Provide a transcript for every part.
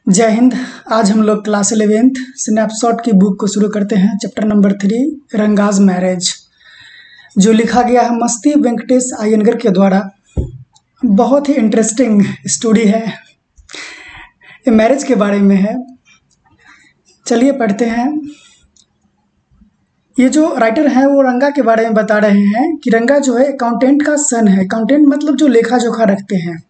जय हिंद। आज हम लोग क्लास 11th स्नैपशॉट की बुक को शुरू करते हैं। चैप्टर नंबर 3 रंगाज मैरिज, जो लिखा गया है मस्ती वेंकटेश अयंगर के द्वारा। बहुत ही इंटरेस्टिंग स्टोरी है, ये मैरिज के बारे में है। चलिए पढ़ते हैं। ये जो राइटर हैं वो रंगा के बारे में बता रहे हैं कि रंगा जो है अकाउंटेंट का सन है। अकाउंटेंट मतलब जो लेखा जोखा रखते हैं।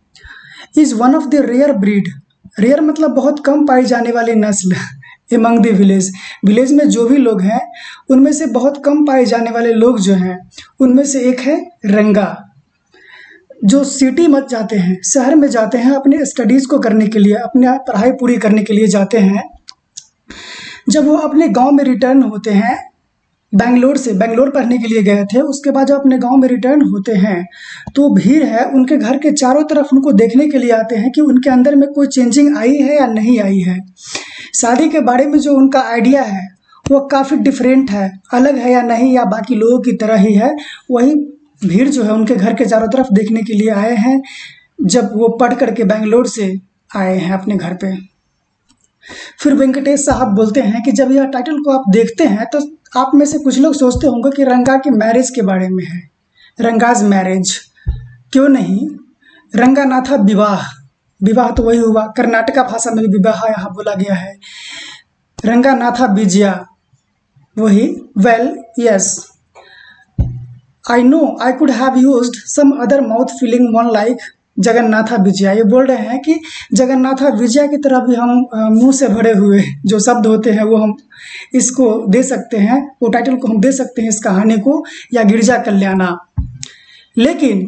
Is one of the rare breed, rare मतलब बहुत कम पाई जाने वाली नस्ल एमंग द विलेज। विलेज में जो भी लोग हैं उनमें से बहुत कम पाए जाने वाले लोग जो हैं उनमें से एक है रंगा, जो सिटी मत जाते हैं, शहर में जाते हैं अपने स्टडीज़ को करने के लिए, अपने पढ़ाई पूरी करने के लिए जाते हैं। जब वो अपने गांव में रिटर्न होते हैं, बेंगलोर पढ़ने के लिए गए थे, उसके बाद जब अपने गांव में रिटर्न होते हैं तो भीड़ है उनके घर के चारों तरफ उनको देखने के लिए आते हैं कि उनके अंदर में कोई चेंजिंग आई है या नहीं आई है। शादी के बारे में जो उनका आइडिया है वो काफ़ी डिफरेंट है, अलग है या नहीं, या बाकी लोगों की तरह ही है। वही भीड़ जो है उनके घर के चारों तरफ देखने के लिए आए हैं जब वो पढ़ करके बेंगलोर से आए हैं अपने घर पे। फिर वेंकटेश साहब बोलते हैं कि जब यह टाइटल को आप देखते हैं तो आप में से कुछ लोग सोचते होंगे कि रंगा की मैरिज के बारे में है, रंगाज मैरिज। क्यों नहीं, रंगा ना था विवाह, विवाह तो वही हुआ, कर्नाटका भाषा में भी विवाह यहाँ बोला गया है। रंगा ना था विजया, वही well yes I know I could have used some other mouth feeling one like Jagannatha Vijaya. ये बोल रहे हैं कि जगन्नाथा विजया की तरह भी हम मुंह से भरे हुए जो शब्द होते हैं वो हम इसको दे सकते हैं, वो टाइटल को हम दे सकते हैं इस कहानी को, या गिरजा कल्याणा। लेकिन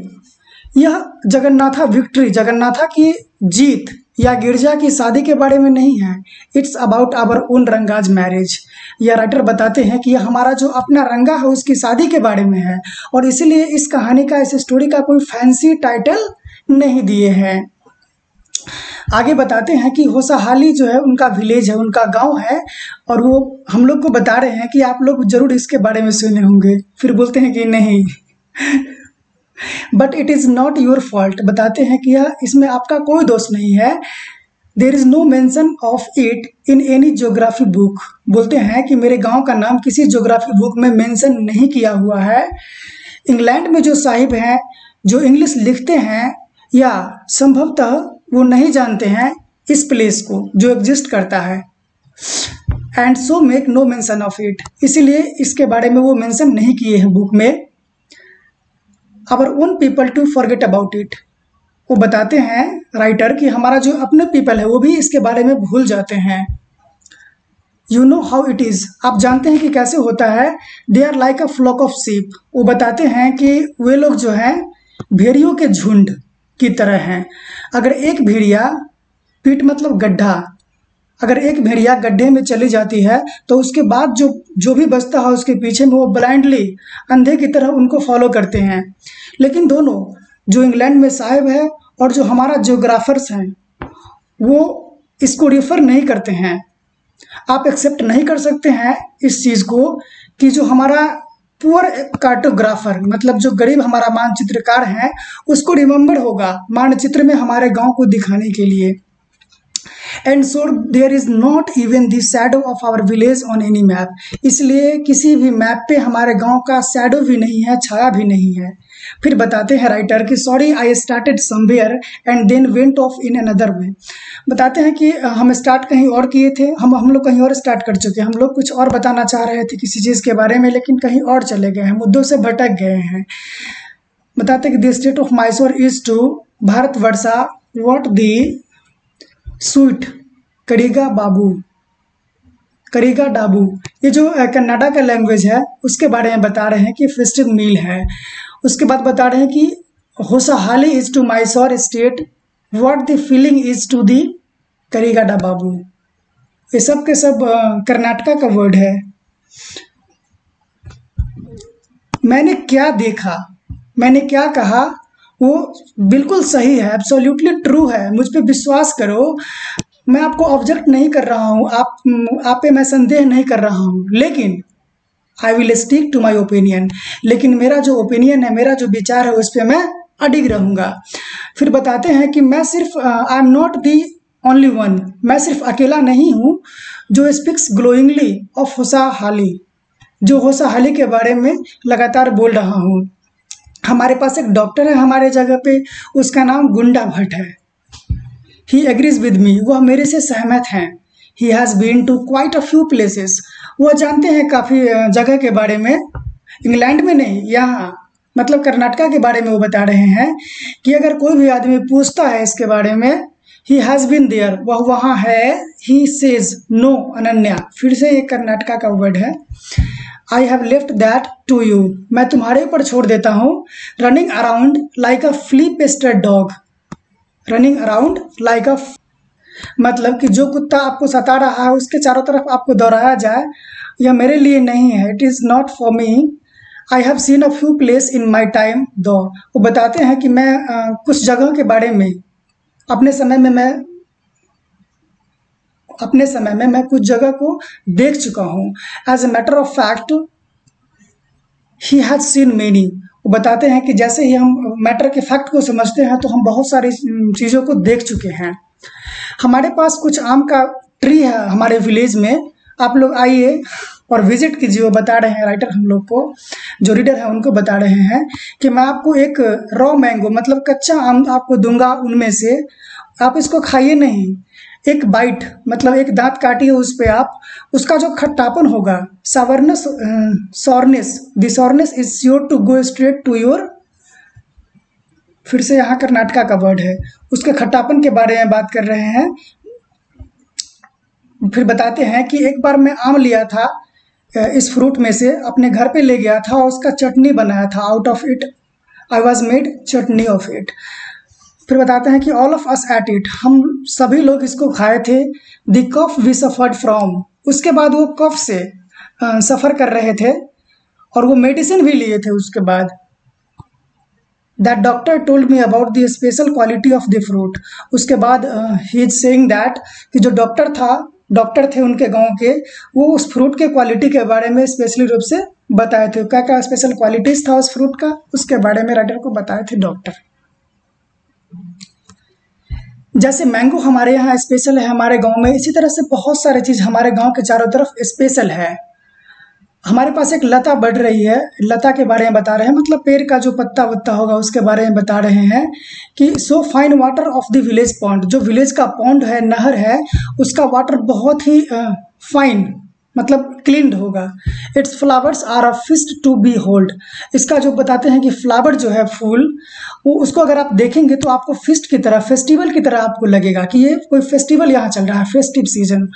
यह जगन्नाथा विक्ट्री, जगन्नाथा की जीत या गिरजा की शादी के बारे में नहीं है। It's about our own Ranga's marriage. यह राइटर बताते हैं कि यह हमारा जो अपना रंगा है उसकी शादी के बारे में है, और इसीलिए इस कहानी का, इस स्टोरी का कोई फैंसी टाइटल नहीं दिए हैं। आगे बताते हैं कि होसाहाली जो है उनका विलेज है, उनका गांव है, और वो हम लोग को बता रहे हैं कि आप लोग जरूर इसके बारे में सुने होंगे। फिर बोलते हैं कि नहीं but it is not your fault. बताते हैं कि यह इसमें आपका कोई दोष नहीं है। There is no mention of it in any geography book. बोलते हैं कि मेरे गांव का नाम किसी ज्योग्राफी बुक में मेंशन नहीं किया हुआ है। इंग्लैंड में जो साहिब हैं, जो इंग्लिश लिखते हैं, या संभवतः वो नहीं जानते हैं इस प्लेस को जो एग्जिस्ट करता है, and so make no mention of it. इसीलिए इसके बारे में वो मेंशन नहीं किए हैं बुक में। Our own people to forget about it. वो बताते हैं राइटर कि हमारा जो अपने पीपल है वो भी इसके बारे में भूल जाते हैं। You know how it is, आप जानते हैं कि कैसे होता है। They are like a flock of sheep. वो बताते हैं कि वे लोग जो हैं भेड़ियों के झुंड की तरह हैं। अगर एक भेड़िया, पीठ मतलब गड्ढा, अगर एक भेड़िया गड्ढे में चली जाती है तो उसके बाद जो भी बचता है उसके पीछे में वो ब्लाइंडली, अंधे की तरह उनको फॉलो करते हैं। लेकिन दोनों, जो इंग्लैंड में साहिब है और जो हमारा जियोग्राफर्स हैं, वो इसको रिफ़र नहीं करते हैं। आप एक्सेप्ट नहीं कर सकते हैं इस चीज़ को कि जो हमारा पुअर कार्टोग्राफर, मतलब जो गरीब हमारा मानचित्रकार है, उसको रिमेंबर होगा मानचित्र में हमारे गांव को दिखाने के लिए। And so there is not even the shadow of our village on any map. इसलिए किसी भी मैप पे हमारे गांव का शैडो भी नहीं है, छाया भी नहीं है। फिर बताते हैं राइटर कि sorry I started somewhere and then went off in another way. बताते हैं कि हम स्टार्ट कहीं और किए थे, हम लोग कहीं और स्टार्ट कर चुके हैं। हम लोग कुछ और बताना चाह रहे थे किसी चीज़ के बारे में, लेकिन कहीं और चले गए हैं, मुद्दों से भटक गए हैं। बताते हैं कि the state of Mysore is to Bharatvarsha what the sweet करिगा बाबू, करिगा डाबू। ये जो कन्नाडा का लैंग्वेज है उसके बारे में बता रहे हैं कि फेस्टिव मील है। उसके बाद बता रहे हैं कि Hosahalli is to Mysore state what the feeling is to the करिगाडा बाबू। ये सब के सब कर्नाटका का वर्ड है। मैंने क्या देखा, मैंने क्या कहा, वो बिल्कुल सही है, एब्सोल्युटली ट्रू है, मुझ पे विश्वास करो। मैं आपको ऑब्जेक्ट नहीं कर रहा हूँ, आप पे मैं संदेह नहीं कर रहा हूँ, लेकिन I will stick to my opinion. लेकिन मेरा जो ओपिनियन है, मेरा जो विचार है, उस पर मैं अडिग रहूँगा। फिर बताते हैं कि मैं सिर्फ आई am not the only one, मैं सिर्फ अकेला नहीं हूँ जो स्पीक्स ग्लोइंगली ऑफ होसाहाली, जो होसाहाली के बारे में लगातार बोल रहा हूँ। हमारे पास एक डॉक्टर है हमारे जगह पे, उसका नाम गुंडा भट्ट है। ही एग्रीज विद मी, वह मेरे से सहमत हैं। He has been to quite a few places, वह जानते हैं काफ़ी जगह के बारे में, इंग्लैंड में नहीं, यहाँ मतलब कर्नाटका के बारे में वो बता रहे हैं कि अगर कोई भी आदमी पूछता है इसके बारे में, ही हैज़ बीन देयर, वह वहाँ है। ही सेज नो अनन्या, फिर से एक कर्नाटका का वर्ड है। I have left that to you, मैं तुम्हारे ऊपर छोड़ देता हूँ। Running around like a flea pested dog, running around like a, मतलब कि जो कुत्ता आपको सता रहा है उसके चारों तरफ आपको दौड़ाया जाए, यह मेरे लिए नहीं है। It is not for me. I have seen a few place in my time दो, वो बताते हैं कि मैं कुछ जगह के बारे में अपने समय में मैं कुछ जगह को देख चुका हूँ। As a matter of fact he has seen many, वो बताते हैं कि जैसे ही हम मैटर के फैक्ट को समझते हैं तो हम बहुत सारी चीज़ों को देख चुके हैं। हमारे पास कुछ आम का ट्री है हमारे विलेज में, आप लोग आइए और विजिट कीजिए। वो बता रहे हैं राइटर हम लोग को, जो रीडर है उनको बता रहे हैं कि मैं आपको एक रॉ मैंगो मतलब कच्चा आम आपको दूंगा, उनमें से आप इसको खाइए नहीं, एक बाइट मतलब एक दांत काटिए उस पे आप, उसका जो खट्टापन होगा, sourness sourness, the sourness is sure to go straight to your, फिर से यहाँ कर्नाटका का वर्ड है, उसके खट्टापन के बारे में बात कर रहे हैं। फिर बताते हैं कि एक बार मैं आम लिया था इस फ्रूट में से, अपने घर पे ले गया था और उसका चटनी बनाया था, out of it I was made chutney of it. फिर बताते हैं कि all of us ate it, हम सभी लोग इसको खाए थे। The cough we suffered from, उसके बाद वो कफ से सफ़र कर रहे थे और वो मेडिसिन भी लिए थे उसके बाद। That doctor told me about the special quality of the fruit, उसके बाद ही इज सेइंग दैट कि जो डॉक्टर थे उनके गांव के, वो उस फ्रूट के क्वालिटी के बारे में स्पेशली रूप से बताए थे। क्या क्या स्पेशल क्वालिटीज़ था उस फ्रूट का, उसके बारे में राइटर को बताए थे डॉक्टर। जैसे मैंगो हमारे यहाँ स्पेशल है हमारे गांव में, इसी तरह से बहुत सारी चीज़ हमारे गांव के चारों तरफ स्पेशल है। हमारे पास एक लता बढ़ रही है, लता के बारे में बता रहे हैं, मतलब पेड़ का जो पत्ता वत्ता होगा उसके बारे में बता रहे हैं कि so fine water of the village pond, जो विलेज का पॉन्ड है, नहर है, उसका वाटर बहुत ही फाइन मतलब क्लीन होगा। Its flowers are a feast to behold, इसका जो बताते हैं कि फ्लावर जो है फूल, वो उसको अगर आप देखेंगे तो आपको फिस्ट की तरह, फेस्टिवल की तरह आपको लगेगा कि ये कोई फेस्टिवल यहाँ चल रहा है, festive season.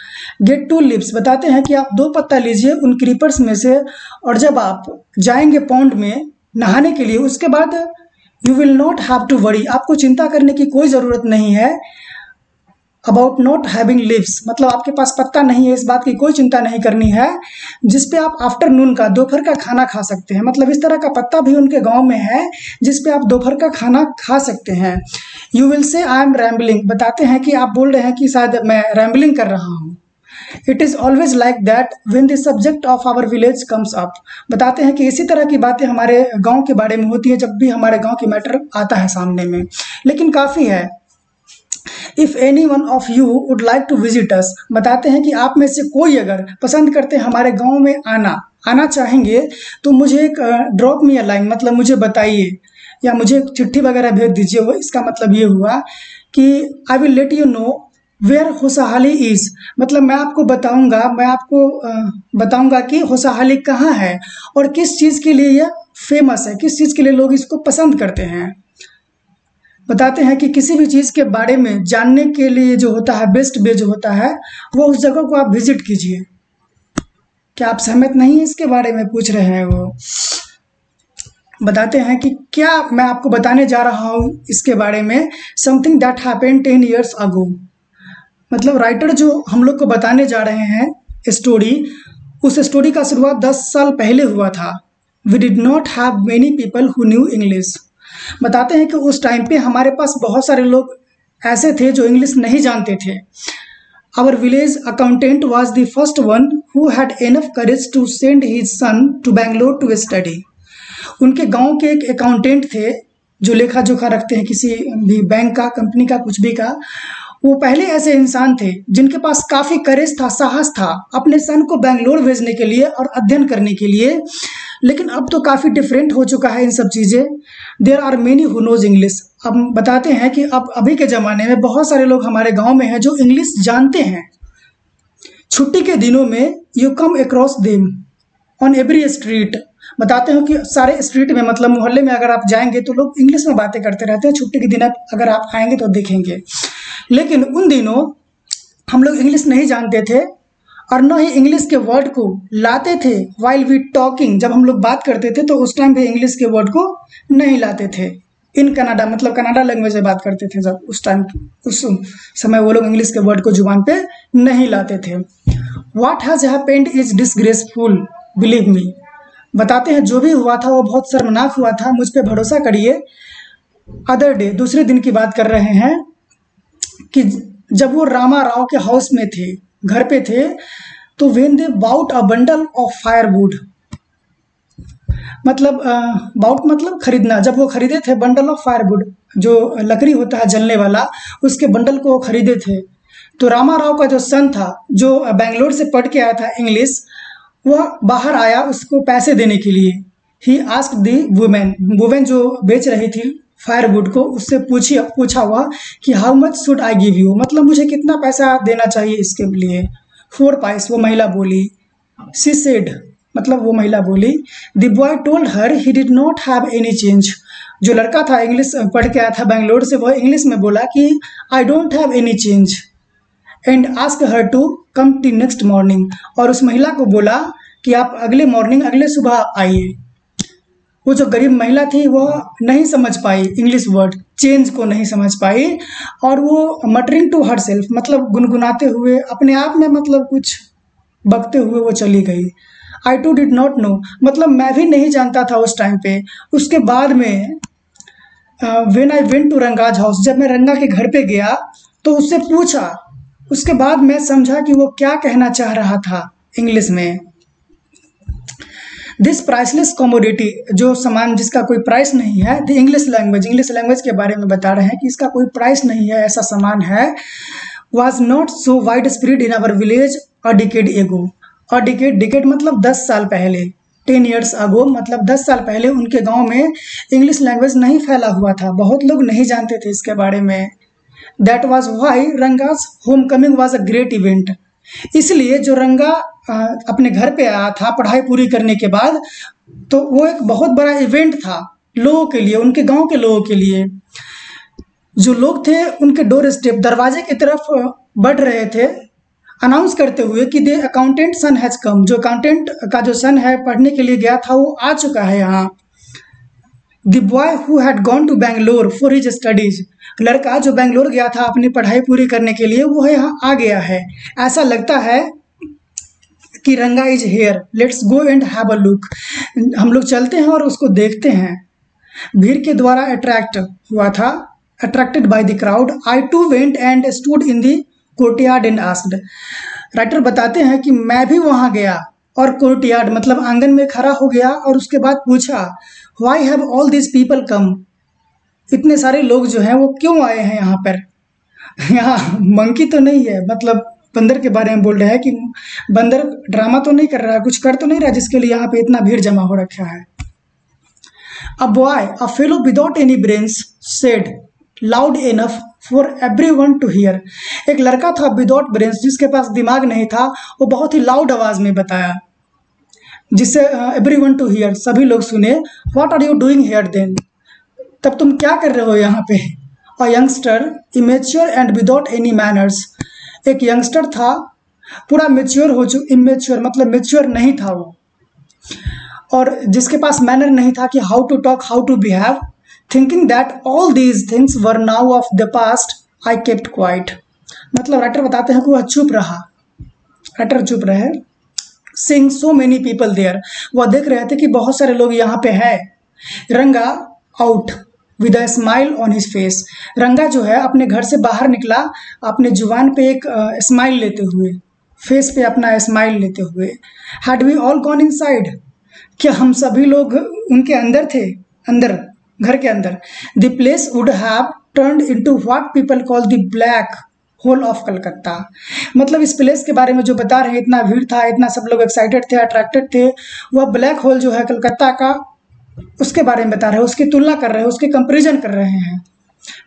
Gate to lips, बताते हैं कि आप 2 पत्ता लीजिए उन क्रीपर्स में से, और जब आप जाएंगे पॉन्ड में नहाने के लिए, उसके बाद you will not have to worry, आपको चिंता करने की कोई ज़रूरत नहीं है। अबाउट नॉट हैविंग लिव्स, मतलब आपके पास पत्ता नहीं है, इस बात की कोई चिंता नहीं करनी है, जिस पे आप आफ्टरनून का, दोपहर का खाना खा सकते हैं। मतलब इस तरह का पत्ता भी उनके गांव में है जिस पे आप दोपहर का खाना खा सकते हैं। You will say I am rambling, बताते हैं कि आप बोल रहे हैं कि शायद मैं रैम्बलिंग कर रहा हूँ। It is always like that when the subject of our village comes up, बताते हैं कि इसी तरह की बातें हमारे गाँव के बारे में होती है जब भी हमारे गाँव की मैटर आता है सामने में। लेकिन काफ़ी है। If any one of you would like to visit us, बताते हैं कि आप में से कोई अगर पसंद करते हैं हमारे गांव में आना चाहेंगे तो मुझे एक ड्रॉप मी अ लाइन, मतलब मुझे बताइए या मुझे एक चिट्ठी वगैरह भेज दीजिए। वो इसका मतलब ये हुआ कि I will let you know where Hosahalli is, मतलब मैं आपको बताऊंगा कि होसाहाली कहाँ है और किस चीज़ के लिए यह फेमस है, किस चीज़ के लिए लोग इसको पसंद करते हैं। बताते हैं कि किसी भी चीज़ के बारे में जानने के लिए जो होता है, बेस्ट वे जो होता है, वो उस जगह को आप विजिट कीजिए। क्या आप सहमत नहीं हैं इसके बारे में, पूछ रहे हैं वो। बताते हैं कि क्या मैं आपको बताने जा रहा हूँ इसके बारे में, समथिंग दैट हैपेंड 10 years अगो, मतलब राइटर जो हम लोग को बताने जा रहे हैं स्टोरी, उस स्टोरी का शुरुआत 10 साल पहले हुआ था। We did not have many people who knew English, बताते हैं कि उस टाइम पे हमारे पास बहुत सारे लोग ऐसे थे जो इंग्लिश नहीं जानते थे। Our village accountant was the first one who had enough courage to send his son to Bangalore to study, उनके गांव के एक अकाउंटेंट थे जो लेखा जोखा रखते हैं किसी भी बैंक का, कंपनी का, कुछ भी का, वो पहले ऐसे इंसान थे जिनके पास काफ़ी करेज था, साहस था अपने सन को बेंगलोर भेजने के लिए और अध्ययन करने के लिए। लेकिन अब तो काफ़ी डिफरेंट हो चुका है इन सब चीज़ें। There are many who knows English. अब बताते हैं कि अब अभी के ज़माने में बहुत सारे लोग हमारे गांव में हैं जो इंग्लिश जानते हैं। छुट्टी के दिनों में you come across them on every street. बताते हैं कि सारे स्ट्रीट में, मतलब मोहल्ले में अगर आप जाएंगे तो लोग इंग्लिश में बातें करते रहते हैं। छुट्टी के दिन अगर आप आएंगे तो देखेंगे। लेकिन उन दिनों हम लोग इंग्लिश नहीं जानते थे और न ही इंग्लिश के वर्ड को लाते थे। वाइल वी टॉकिंग, जब हम लोग बात करते थे तो उस टाइम पे इंग्लिश के वर्ड को नहीं लाते थे। इन कनाडा, मतलब कनाडा लैंग्वेज में बात करते थे जब उस टाइम, उस समय वो लोग इंग्लिश के वर्ड को जुबान पे नहीं लाते थे। What has happened is disgraceful, believe me. बताते हैं जो भी हुआ था वो बहुत शर्मनाक हुआ था, मुझ पे भरोसा करिए। अदर डे, दूसरे दिन की बात कर रहे हैं कि जब वो रामा राव के हाउस में थे, घर पे थे, तो when they bought a bundle of firewood, मतलब बाउट मतलब खरीदना, जब वो खरीदे थे बंडल ऑफ फायरवुड, जो लकड़ी होता है जलने वाला, उसके बंडल को वो खरीदे थे। तो रामा राव का जो सन था, जो बेंगलोर से पढ़ के आया था इंग्लिश, वह बाहर आया उसको पैसे देने के लिए। He asked the women, women जो बेच रही थी फायरवुड को, उससे पूछा हुआ कि how much should I give you, मतलब मुझे कितना पैसा देना चाहिए इसके लिए। 4 पाइस, वो महिला बोली। शी सेड, मतलब वो महिला बोली। The boy told her he did not have any change. जो लड़का था इंग्लिश पढ़ के आया था बेंगलोर से, वह इंग्लिश में बोला कि I don't have any change and ask her to come the next morning. और उस महिला को बोला कि आप अगले मॉर्निंग, अगले सुबह आइए। वो जो गरीब महिला थी वह नहीं समझ पाई इंग्लिश वर्ड चेंज को, नहीं समझ पाई, और वो मटरिंग टू हर सेल्फ, मतलब गुनगुनाते हुए अपने आप में, मतलब कुछ बकते हुए वो चली गई। आई टू डिड नॉट नो, मतलब मैं भी नहीं जानता था उस टाइम पे। उसके बाद में when I went to Ranga's house, जब मैं रंगा के घर पे गया तो उससे पूछा, उसके बाद मैं समझा कि वो क्या कहना चाह रहा था इंग्लिश में। दिस प्राइसलेस कमोडिटी, जो सामान जिसका कोई प्राइस नहीं है, द इंग्लिश लैंग्वेज के बारे में बता रहे हैं कि इसका कोई प्राइस नहीं है, ऐसा सामान है। Was not so wide spread in our village a decade ago. A decade मतलब 10 साल पहले, 10 ईयर्स अगो, मतलब 10 साल पहले उनके गांव में इंग्लिश लैंग्वेज नहीं फैला हुआ था, बहुत लोग नहीं जानते थे इसके बारे में। That was why Ranga's home coming was a great event. इसलिए जो रंगा अपने घर पे आया था पढ़ाई पूरी करने के बाद, तो वो एक बहुत बड़ा इवेंट था लोगों के लिए, उनके गांव के लोगों के लिए। जो लोग थे उनके डोर स्टेप, दरवाजे की तरफ बढ़ रहे थे अनाउंस करते हुए कि दे अकाउंटेंट सन हैज कम, जो अकाउंटेंट का जो सन है पढ़ने के लिए गया था वो आ चुका है यहाँ। The boy who had gone to Bangalore for his studies, लड़का जो बेंगलोर गया था अपनी पढ़ाई पूरी करने के लिए, वो यहाँ आ गया है। ऐसा लगता है कि रंगा is here, let's go and have a look. हम लोग चलते हैं और उसको देखते हैं। भीड़ के द्वारा अट्रैक्ट हुआ था, attracted by the crowd, I too went and stood in the courtyard and asked. Writer बताते हैं कि मैं भी वहां गया और कोर्टयार्ड मतलब आंगन में खड़ा हो गया और उसके बाद पूछा, why have all this people come, इतने सारे लोग जो हैं वो क्यों आए हैं यहाँ पर। यहाँ मंकी तो नहीं है, मतलब बंदर के बारे में बोल रहे हैं कि बंदर ड्रामा तो नहीं कर रहा है, कुछ कर तो नहीं रहा जिसके लिए यहाँ पे इतना भीड़ जमा हो रखा है। A boy, a fellow without any brains said loud enough for everyone to hear. एक लड़का था विदाउट ब्रेन्स, जिसके पास दिमाग नहीं था, वो बहुत ही लाउड आवाज में बताया जिससे एवरीवन टू हियर, सभी लोग सुने। What are you doing here then, तब तुम क्या कर रहे हो यहाँ पे। A youngster immature and without any manners, एक यंगस्टर था पूरा मेच्योर हो चुका, इमेच्योर मतलब मेच्योर नहीं था वो, और जिसके पास मैनर नहीं था कि how to talk, how to behave. Thinking that all these things were now of the past I kept quiet, मतलब राइटर बताते हैं कि वह चुप रहा, राइटर चुप रहे। Seeing so many people there, वह देख रहे थे कि बहुत सारे लोग यहाँ पे है। रंगा out with a smile on his face, रंगा जो है अपने घर से बाहर निकला अपने जुबान पे एक स्माइल लेते हुए, फेस पे अपना स्माइल लेते हुए। Had we all gone inside, क्या हम सभी लोग उनके अंदर थे, अंदर घर के अंदर। The place would have turned into what people call the black hole of Calcutta. मतलब इस प्लेस के बारे में जो बता रहे हैं, इतना भीड़ था, इतना सब लोग एक्साइटेड थे, अट्रैक्टेड थे, वह ब्लैक होल जो है कलकत्ता का, उसके बारे में बता रहे हैं, उसकी तुलना कर रहे हैं, उसके कंपेरिजन कर रहे हैं।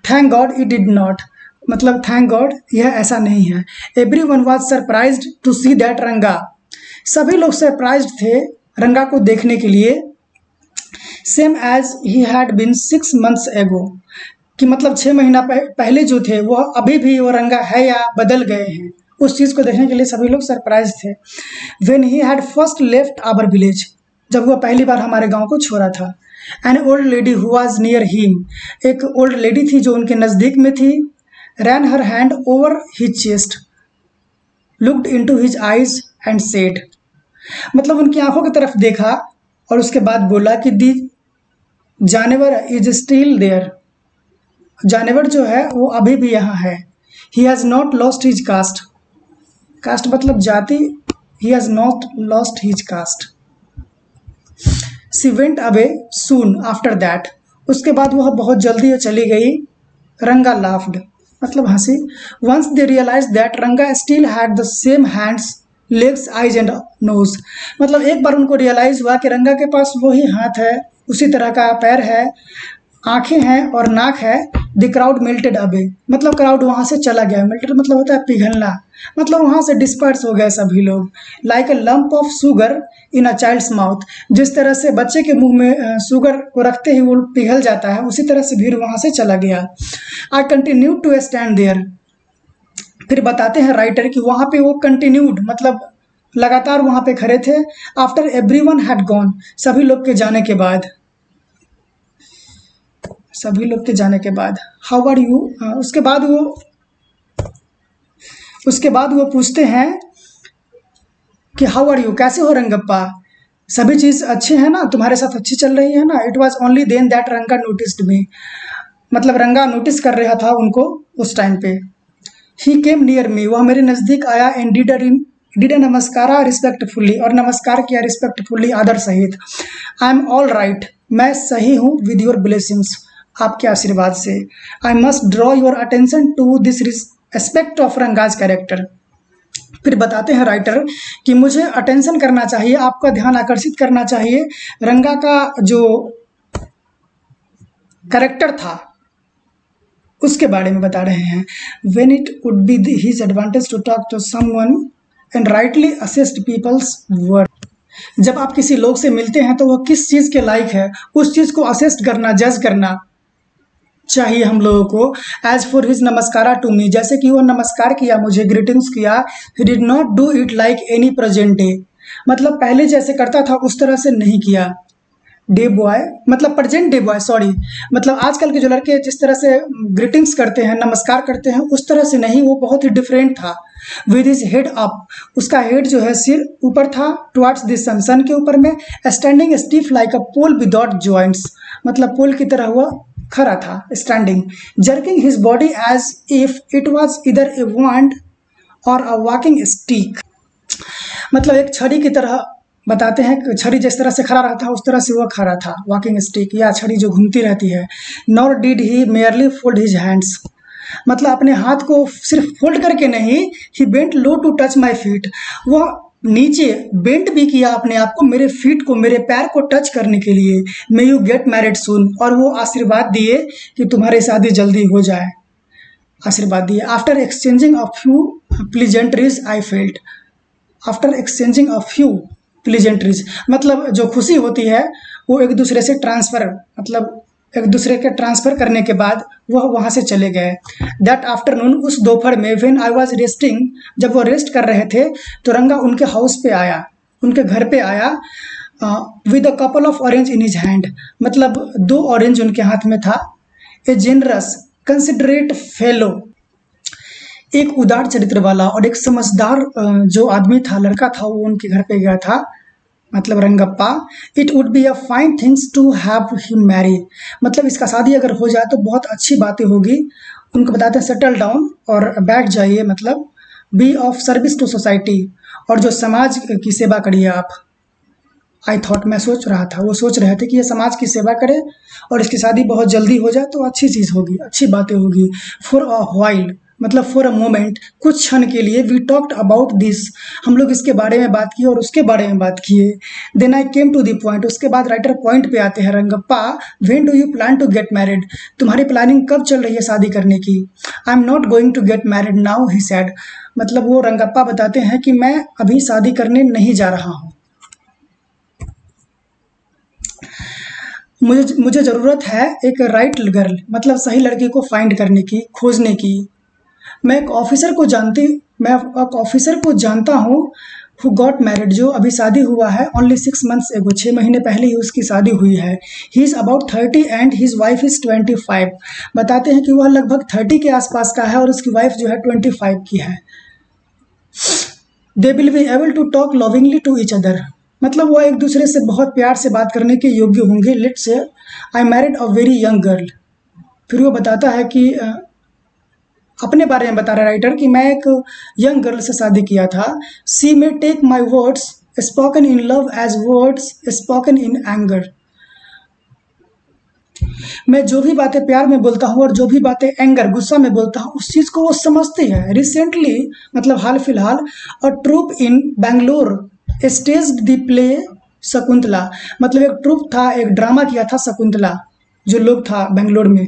Thank God it did not, मतलब थैंक गॉड यह ऐसा नहीं है। Everyone was surprised to see that Ranga, सभी लोग सरप्राइज्ड थे रंगा को देखने के लिए। Same as he had been 6 months एगो, कि मतलब 6 महीना पहले जो थे वह अभी भी वो रंगा है या बदल गए हैं, उस चीज़ को देखने के लिए सभी लोग सरप्राइज थे। When he had first left our village, जब वह पहली बार हमारे गांव को छोड़ा था। An old lady who was near him, एक ओल्ड लेडी थी जो उनके नज़दीक में थी। Ran her hand over his chest, looked into his eyes and said, मतलब उनकी आंखों की तरफ देखा और उसके बाद बोला कि दी जानवर इज स्टिल देयर, जानवर जो है वो अभी भी यहाँ है। He has not lost his caste, caste मतलब जाति, he has not lost his caste. She went away soon after that, उसके बाद वह बहुत जल्दी चली गई। रंगा लाफ्ड, मतलब हंसी। Once they realise that Ranga still had the same hands, legs, eyes and nose, मतलब एक बार उनको रियलाइज हुआ कि रंगा के पास वही हाथ है, उसी तरह का पैर है, आंखें हैं और नाक है। द क्राउड मेल्टेड अवे, मतलब क्राउड वहाँ से चला गया। मेल्टेड मतलब होता है पिघलना, मतलब वहाँ से डिस्पर्स हो गए सभी लोग। Like a lump of sugar in a child's mouth, जिस तरह से बच्चे के मुंह में शुगर को रखते ही वो पिघल जाता है, उसी तरह से भीड़ वहाँ से चला गया। I continue to stand there, फिर बताते हैं राइटर कि वहाँ पे वो कंटिन्यूड मतलब लगातार वहाँ पे खड़े थे। आफ्टर एवरीवन हैड गॉन, सभी लोग के जाने के बाद, सभी लोग के जाने के बाद। हाउ आर यू, उसके बाद वो पूछते हैं कि हाउ आर यू, कैसे हो रंगप्पा, सभी चीज़ अच्छे हैं ना, तुम्हारे साथ अच्छी चल रही है ना। It was only then that Ranga noticed me, मतलब रंगा नोटिस कर रहा था उनको उस टाइम पे। ही केम नियर मी, वह मेरे नज़दीक आया। एंड डिड नमस्कारा रिस्पेक्टफुल्ली, और नमस्कार किया रिस्पेक्टफुल्ली, आदर सहित। आई एम ऑल राइट, मैं सही हूँ, विद योर ब्लेसिंग्स, आपके आशीर्वाद से। I must draw your attention to this aspect of Ranga's character, फिर बताते हैं राइटर कि मुझे अटेंशन करना चाहिए, आपका ध्यान आकर्षित करना चाहिए रंगा का जो कैरेक्टर था उसके बारे में बता रहे हैं। When it would be his advantage to talk to someone and rightly assessed people's word, जब आप किसी लोग से मिलते हैं तो वह किस चीज़ के लायक है, उस चीज़ को असेस्ट करना, जज करना चाहिए हम लोगों को। As for his namaskara to me, जैसे कि वो नमस्कार किया मुझे, ग्रीटिंग्स किया। He did not do it like any present day, मतलब पहले जैसे करता था उस तरह से नहीं किया। डे बॉय मतलब प्रेजेंट डे बॉय, सॉरी, मतलब आजकल के जो लड़के जिस तरह से ग्रीटिंग्स करते हैं, नमस्कार करते हैं, उस तरह से नहीं, वो बहुत ही डिफरेंट था। विद हिज हेड अप, उसका हेड जो है सिर ऊपर था, टुवर्ड्स द सन, सन के ऊपर में। Standing stiff like a pole without joints, मतलब पोल की तरह हुआ खड़ा था, standing. Jerking his body as if it was इधर ए वांड और अ वॉकिंग स्टिक, मतलब एक छड़ी की तरह, बताते हैं छड़ी जिस तरह से खड़ा रहता है उस तरह से वह खड़ा था, वॉकिंग स्टिक या छड़ी जो घूमती रहती है। Nor did he merely fold his hands, मतलब अपने हाथ को सिर्फ फोल्ड करके नहीं, he bent low to touch my feet, वह नीचे बेंट भी किया अपने आप को, मेरे फीट को, मेरे पैर को टच करने के लिए। मे यू गेट मैरिड सून, और वो आशीर्वाद दिए कि तुम्हारी शादी जल्दी हो जाए, आशीर्वाद दिए। After exchanging a few pleasantries I felt, after exchanging a few pleasantries, मतलब जो खुशी होती है वो एक दूसरे से ट्रांसफ़र, मतलब एक दूसरे के ट्रांसफ़र करने के बाद वह वहाँ से चले गए। दैट आफ्टरनून, उस दोपहर में, व्हेन आई वाज रेस्टिंग, जब वो रेस्ट कर रहे थे, तो रंगा उनके हाउस पे आया, उनके घर पे आया। With a couple of orange in his hand, मतलब 2 ऑरेंज उनके हाथ में था। ए जेनरस कंसिडरेट फेलो, एक उदार चरित्र वाला और एक समझदार जो आदमी था, लड़का था, वो उनके घर पे गया था, मतलब Rangappa. It would be a fine things to have him marry, मतलब इसका शादी अगर हो जाए तो बहुत अच्छी बातें होगी। उनको बताते हैं सेटल डाउन और बैठ जाइए, मतलब be of service to society, और जो समाज की सेवा करिए आप। आई थॉट, मैं सोच रहा था, वो सोच रहे थे कि ये समाज की सेवा करे और इसकी शादी बहुत जल्दी हो जाए तो अच्छी चीज़ होगी, अच्छी बातें होगी। फॉर अ व्हाइल, मतलब फॉर अ मोमेंट, कुछ क्षण के लिए, वी टॉक्ड अबाउट दिस, हम लोग इसके बारे में बात किए और उसके बारे में बात किए। Then I came to the point, उसके बाद राइटर पॉइंट पे आते हैं। Rangappa, when do you plan to get married, तुम्हारी प्लानिंग कब चल रही है शादी करने की? I am not going to get married now, he said, मतलब वो रंगप्पा बताते हैं कि मैं अभी शादी करने नहीं जा रहा हूँ। मुझे ज़रूरत है एक राइट गर्ल, मतलब सही लड़की को फाइंड करने की, खोजने की। मैं एक ऑफिसर को जानता हूँ हु गॉट मैरिड, जो अभी शादी हुआ है, ओनली 6 months एगो, 6 महीने पहले ही उसकी शादी हुई है। He is about 30 and his wife is 25, बताते हैं कि वह लगभग 30 के आसपास का है और उसकी वाइफ जो है 25 की है। They will be able to talk lovingly to each other, मतलब वह एक दूसरे से बहुत प्यार से बात करने के योग्य होंगे। Let's say I married a very young girl, फिर वो बताता है कि अपने बारे में बता रहा है राइटर कि मैं एक यंग गर्ल से शादी किया था। She may take my words spoken in love as words spoken in anger, मैं जो भी बातें प्यार में बोलता हूँ और जो भी बातें एंगर, गुस्सा में बोलता हूँ, उस चीज़ को वो समझती है। रिसेंटली, मतलब हाल फिलहाल, a troupe in Bangalore stage the play Shakuntala, मतलब एक ट्रूप था, एक ड्रामा किया था शकुंतला, जो लोग था बेंगलोर में।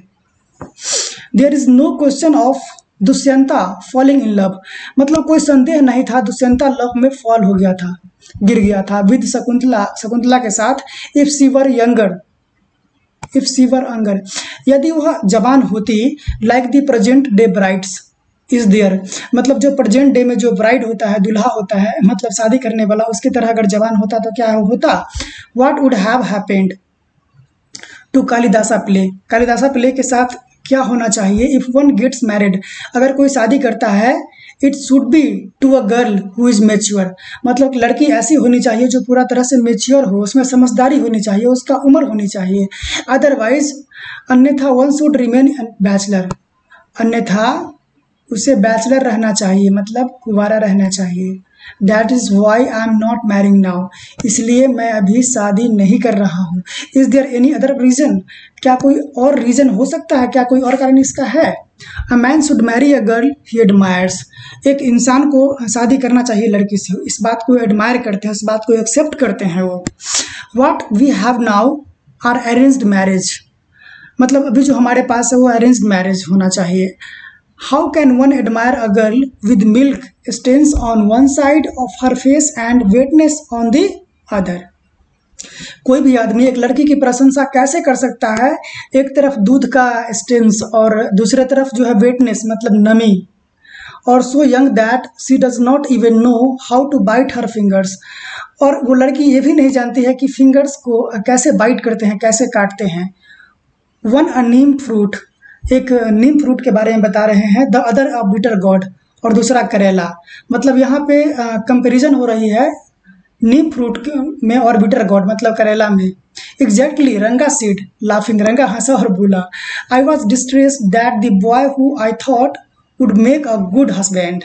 There is no question of Dushyanta falling in love, मतलब कोई संदेह नहीं था दुष्यंता लव में फॉल हो गया था, गिर गया था, विद शकुंतला, शकुंतला के साथ। If she were younger, if she were younger, यदि वह जवान होती, like the present day brides is there, मतलब जो प्रेजेंट डे में जो ब्राइड होता है, दुल्हा होता है, मतलब शादी करने वाला, उसकी तरह अगर जवान होता तो क्या होता? What would have happened to Kalidasa play, Kalidasa play के साथ क्या होना चाहिए? इफ वन गेट्स मैरिड, अगर कोई शादी करता है, it should be to a girl who is mature, मतलब लड़की ऐसी होनी चाहिए जो पूरा तरह से मेच्योर हो, उसमें समझदारी होनी चाहिए, उसका उम्र होनी चाहिए। अदरवाइज, अन्यथा वन शुड रिमेन बैचलर, अन्यथा उसे बैचलर रहना चाहिए, मतलब कुंवारा रहना चाहिए। That is why I am not marrying now, इसलिए मैं अभी शादी नहीं कर रहा हूँ। Is there any other reason, क्या कोई और रीज़न हो सकता है, क्या कोई और कारण इसका है? A man should marry a girl he admires, एक इंसान को शादी करना चाहिए लड़की से, इस बात को एडमायर करते हैं, इस बात को एक्सेप्ट करते हैं वो। What we have now are arranged marriage, मतलब अभी जो हमारे पास है वो अरेंज्ड मैरिज होना चाहिए। How can one admire a girl with milk stains on one side of her face and wetness on the other, कोई भी आदमी एक लड़की की प्रशंसा कैसे कर सकता है, एक तरफ दूध का स्टेन्स और दूसरे तरफ जो है वेटनेस, मतलब नमी, और so young that she does not even know how to bite her fingers, और वो लड़की ये भी नहीं जानती है कि फिंगर्स को कैसे बाइट करते हैं, कैसे काटते हैं। वन अ नीम फ्रूट, एक नीम फ्रूट के बारे में बता रहे हैं। The other a bitter gourd, और दूसरा करेला, मतलब यहाँ पे कंपैरिजन हो रही है नीम फ्रूट में और बिटर गॉड, मतलब करेला में। एग्जैक्टली, रंगा सीड लाफिंग, रंगा हंसा और बोला, I was distressed that the boy who I thought would make a good husband,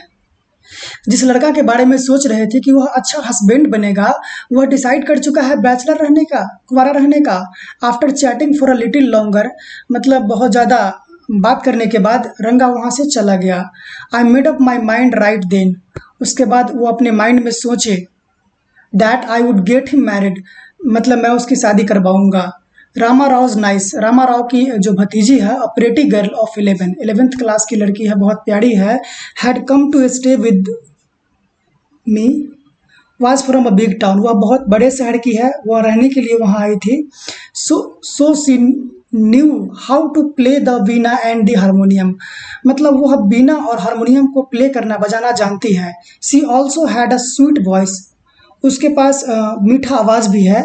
जिस लड़का के बारे में सोच रहे थे कि वह अच्छा हस्बैंड बनेगा, वह डिसाइड कर चुका है बैचलर रहने का, कुंवारा रहने का। After chatting for a little longer, मतलब बहुत ज़्यादा बात करने के बाद रंगा वहाँ से चला गया। I made up my mind right then, उसके बाद वो अपने माइंड में सोचे that I would get him married, मतलब मैं उसकी शादी करवाऊंगा। रामा राव नाइस, रामा राव की जो भतीजी है, pretty girl of 11th class की लड़की है, बहुत प्यारी है। Had come to stay with me, was from a big town, वह बहुत बड़े शहर की है, वह रहने के लिए वहाँ आई थी। So she knew how to play the veena and the harmonium, मतलब वह बीना और हारमोनियम को प्ले करना, बजाना जानती है। She also had a sweet voice, उसके पास मीठा आवाज़ भी है।